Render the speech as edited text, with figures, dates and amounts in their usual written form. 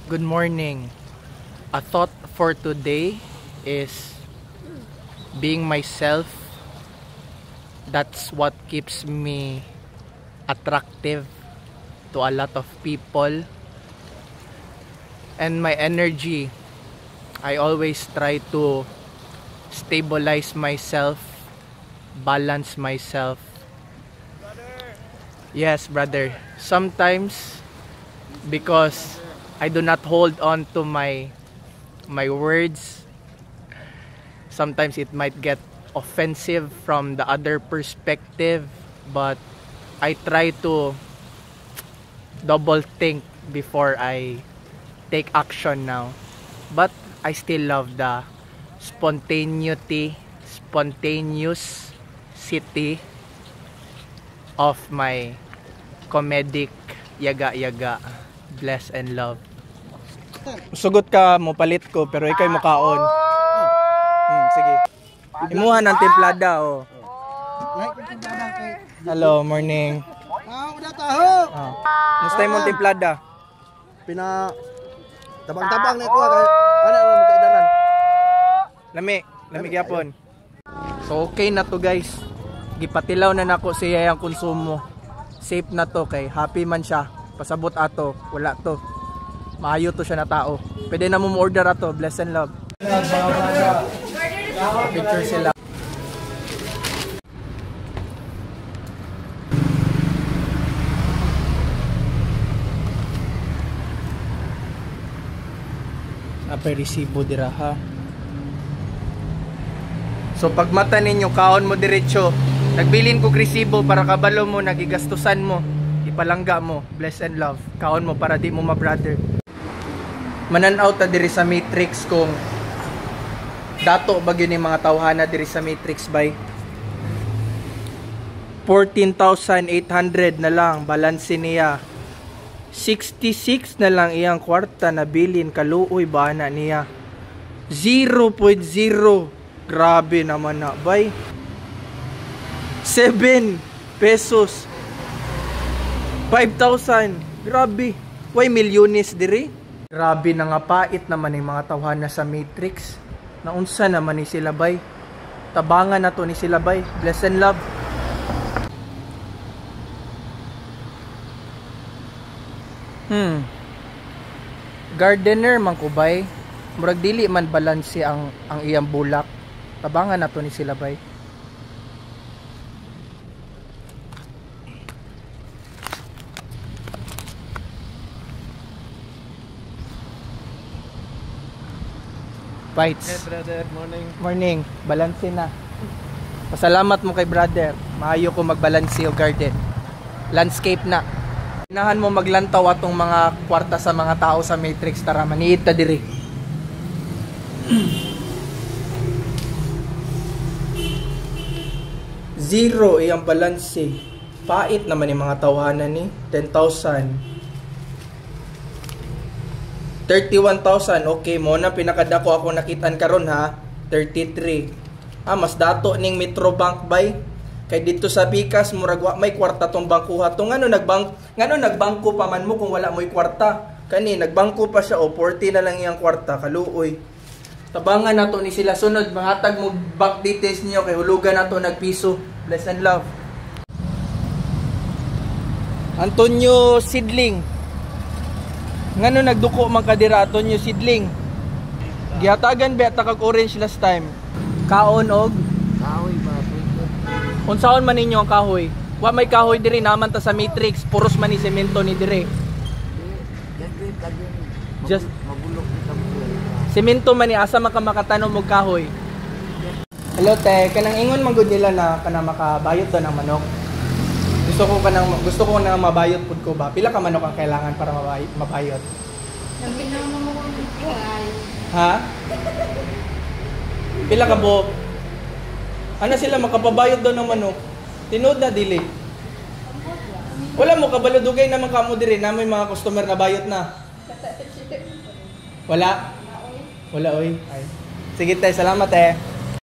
Good morning. A thought for today is being myself. That's what keeps me attractive to a lot of people. And my energy, I always try to stabilize myself, balance myself. Yes, brother. Sometimes, because I do not hold on to my words, sometimes it might get offensive from the other perspective, but I try to double think before I take action now. But I still love the spontaneous city of my comedic yaga-yaga. Bless and love. Sugot ka mo palit ko pero ikay makaon. Sige. Imuha ng templada oh. Hello, morning. Udah tahu. Musta imong templada? Pina tabang-tabang na ko kay ana mo kaidaran. Lami gyapon. So okay na to guys. Gipatilaw na nako siya ang konsumo. Safe na to kay happy man siya. Pasabot ato, wala to. Maayo to siya na tao. Pwede na mo order ato, bless and love. Picture sila. Apay resibo dira ha. So pag mata ninyo kaon mo diretso, nagbilin ko resibo para kabalo mo nagigastusan mo. Ipalangga mo, bless and love. Kaon mo para di mo ma-brother. Mananaw ta diri sa Matrix kung dato ba yun yung mga tawhana diri sa Matrix bay. 14,800 na lang balance niya. 66 na lang iyang kwarta na bilin kaluoy ba na niya. 0.0 grabe naman na bay. 7 pesos 5,000. Grabe. Why milyones diri? Grabe na nga pait naman yung mga tawhana sa Matrix. Naunsa naman ni sila bay. Tabangan na to ni sila bay. Bless and love. Gardener man ko bay. Murag dili man balanse ang iyang bulak. Tabangan na to ni sila bay. Bites. Hey brother, morning. Morning. Balanse na. Pasalamat mo kay brother. Maayo ko magbalanse o garden. Landscape na. Inahan mo maglantaw atong mga kwarta sa mga tao sa Matrix. Tara, maniit ta diri. Zero iyang balanse. Pait naman yung mga tawhanan ni. 10,000. 31,000. Okay, mo na pinakadako ako nakitan karon ha. 33. Mas dato ning Metrobank bay. Kay dito sa Pikas murag wa may kwarta tong bangkuha. Tong nagbangko pa man mo kung wala mo'y kwarta. Kani nagbangko pa siya o 40 na lang iyang kwarta kaluoy. Tabangan nato ni sila sunod mahatag mo bank details niyo kay hulugan nato nagpiso. Bless and love. Antonio Sidling. Ngano nagduko man kadira aton yung sidling. Gihatagan ba takag orange last time. Kaon og Kahoy ba? unsaon man ninyo ang kahoy? Wa may kahoy diri naman ta sa Matrix, puros man ni semento ni diri. Just mabulok ni semento man ni asa man ka makatanom og kahoy. Hello te, kanang ingon man gud nila na kana makabayot to ng manok. Gusto ko nang mabayot pud ko ba? Pila ka manok ang kailangan para mabayot? Ha? Pila ka buok? Ano sila makapabayot daw ng manok? Tinood na dili. Wala mo kabaludugay naman kamo diri na may mga customer na bayot na. Wala. Wala oy. Ay. Sige tay, salamat eh.